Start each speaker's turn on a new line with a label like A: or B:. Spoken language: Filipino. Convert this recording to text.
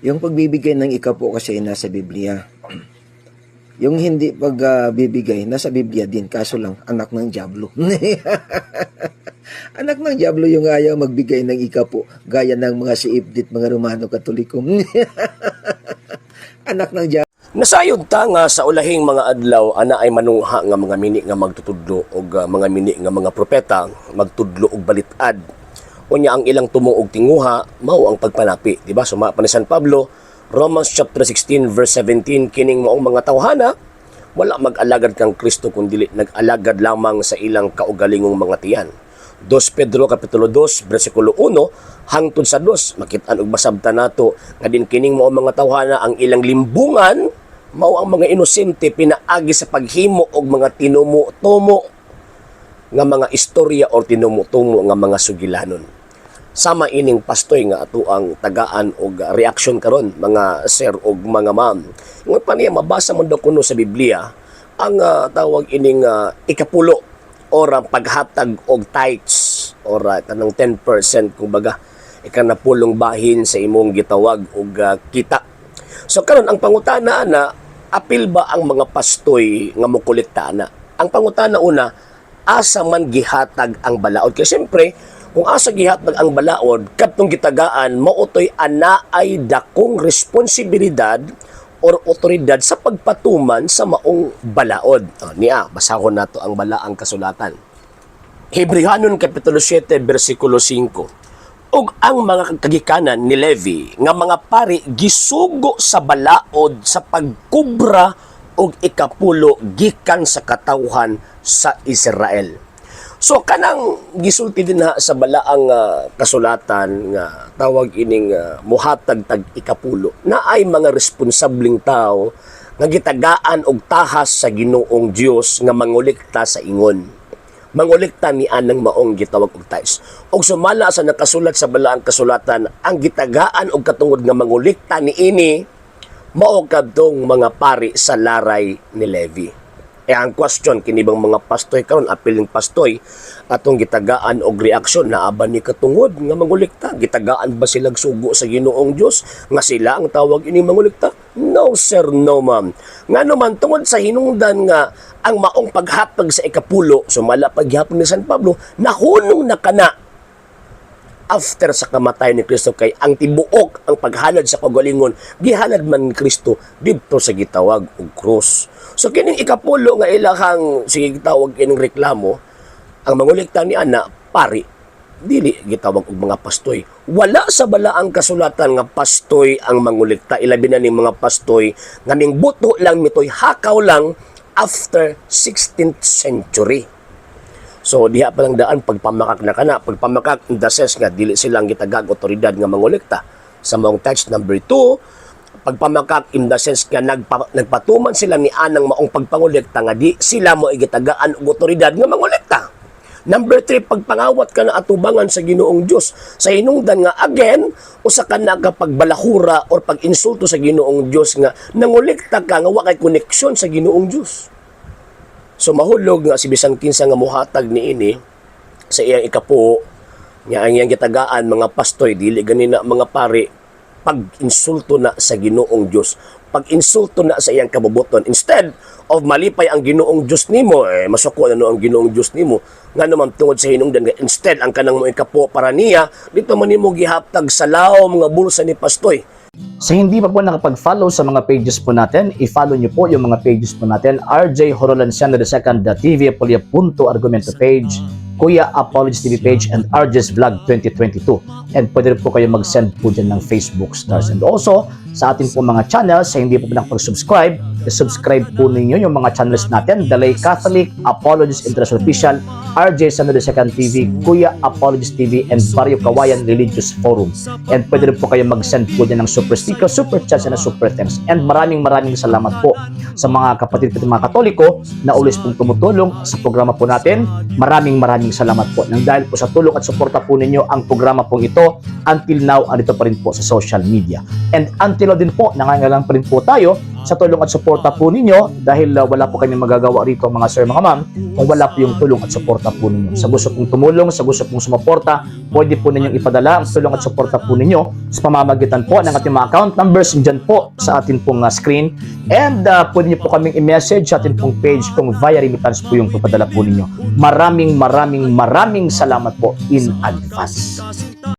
A: Yung pagbibigay ng ikapo kasi nasa Biblia. Yung hindi pagbibigay, nasa Biblia din, kaso lang, anak ng dyablo. Anak ng dyablo yung ayaw magbigay ng ikapo, gaya ng mga siibdit, mga Romano Katoliko. Anak ng dyablo.
B: Nasayod ta nga sa ulahing mga adlaw ana ay manungha nga mga mini nga magtutudlo og mga mini nga mga propeta magtudlo og balitad. Unya ang ilang tumo og tinguha mao ang pagpanapi, di ba? Suma pa ni San Pablo, Romans chapter 16 verse 17, kining maong mga tawhana wala mag-alagad kang Kristo kundi nag-alagad lamang sa ilang kaugalingong mga tiyan. 2 Pedro kapitulo 2 bersikulo 1 hangtod sa 2 makit-an og basabta nato nga din kining maong mga tawhana ang ilang limbungan mao ang mga inosente pinaagi sa paghimo og mga tinumo-tumo nga mga istorya o tinumo-tumo nga mga sugilanon. Sama ining pastoy nga ato ang tagaan og reaksyon karon mga sir og mga ma'am. Ngun pa niya mabasa mo daw kuno sa Biblia ang tawag ining ikapulo or paghatag og tithes or kanang 10% kumbaga ikanapulong bahin sa imong gitawag og kita. So karon ang pangutana na apil ba ang mga pastoy nga mokolekta na? Ang pangutana una, asa man gihatag ang balaod? Kasi siyempre, kung asa gihatag ang balaod, kadtong gitagaan, mautoy ana ay dakong responsibilidad or otoridad sa pagpatuman sa maong balaod. Niya, basahon nato ang balaang kasulatan. Hebrehanon kapitulo 7, bersikulo 5. Og ang mga kagikanan ni Levi nga mga pari gisugo sa balaod sa pagkubra og ikapulo gikan sa katawhan sa Israel. So kanang gisulti din sa balaang kasulatan nga tawag ining muhatag tag ikapulo na ay mga responsableng tao nga gitagaan og tahas sa Ginoong Dios nga mangulikta sa ingon. Mangulikta ni anang maong gitawag og tithes. Og sumala sa nakasulat sa balaang kasulatan ang gitagaan og katungod nga mangulikta ni ini mao kadtong mga pari sa laray ni Levi. Ang question kinibang mga pastoy karon apiling pastoy atong gitagaan og reaksyon naaba ni katungod nga mangulikta, gitagaan ba silang sugo sa Ginoong Dios nga sila ang tawag ini mangulikta? No sir, no ma'am. Ngano man tungod sa hinungdan nga ang maong paghatag sa ikapulo sumala paghapon ni San Pablo nahunong na kana after sa kamatayon ni Kristo kay ang tibuok ang paghalad sa kagalingon gihalad man ni Kristo didto sa gitawag og krus. So kining ikapulo nga ilahang sige gitawag kining reklamo ang mangulikta ni ana pari dili gitawag og mga pastoy. Wala sa balaang kasulatan nga pastoy ang mangulikta, ilabi na ning mga pastoy nga ning buto lang mitoy hakaw lang after 16th century. So diha pa lang daan pagpamakak na kana, pagpamakak in the sense nga dili silang gitagag otoridad nga mangulikta. Sa maong text number 2, pagpamakak in the sense nga nagpatuman sila ni anang maong pagpangulikta nga di sila mo igitagaan og otoridad nga mangulikta. Number 3, pagpangawat ka na atubangan sa Ginoong Dios. Sa hinungdan nga again, usa ka na kapag balahura or pag-insulto sa Ginoong Dios nga nangulikta ka nga wa kay koneksyon sa Ginoong Dios. So mahulog nga si bisan kinsa nga muhatag ni ini sa iyang ikapo nga ang iyang gitagaan mga pastoy dili ganina mga pari pag-insulto na sa Ginoong Dios, pag-insulto na sa iyang kabubuton instead of malipay ang Ginoong Dios nimo masuko na no ang Ginoong Dios nimo nga naman tungod sa hinungdan nga instead ang kanang mo ikapo para niya dito man nimo gihatag sa lao mga bulsa ni pastoy.
C: Sa hindi pa po nakapag-follow sa mga pages po natin, i-follow nyo po yung mga pages po natin, RJ Horolanciano II.TV, Apolia Punto Argumento page, Kuya Apologies TV page, and RJ's Vlog 2022. And pwede rin po kayo mag-send po dyan ng Facebook stars. And also, sa ating po mga channels, sa hindi po nakapag-subscribe, subscribe po ninyo yung mga channels natin, Dalay Catholic, Apologies International Official, RJ Sano II.TV, Kuya Apologies TV, and Barrio Kawayan Religious Forum. And pwede rin po kayo mag-send po dyan ng super sticker, super chats, and super thanks. And maraming salamat po sa mga kapatid at mga Katoliko na ulis pong tumutulong sa programa po natin. Maraming salamat po. Nang dahil po sa tulong at suporta po ninyo, ang programa pong ito until now, andito pa rin po sa social media. And until until now din po, nangangailangan pa rin po tayo sa tulong at suporta po ninyo dahil wala po kami magagawa rito mga sir, mga ma'am, kung wala po yung tulong at suporta po ninyo. Sa gusto pong tumulong, sa gusto pong sumuporta, pwede po ninyong ipadala ang tulong at suporta po ninyo sa pamamagitan po ng ating mga account numbers dyan po sa ating pong screen. And pwede nyo po kaming i-message sa ating pong page kung via remittance po yung papadala po ninyo. Maraming salamat po in advance.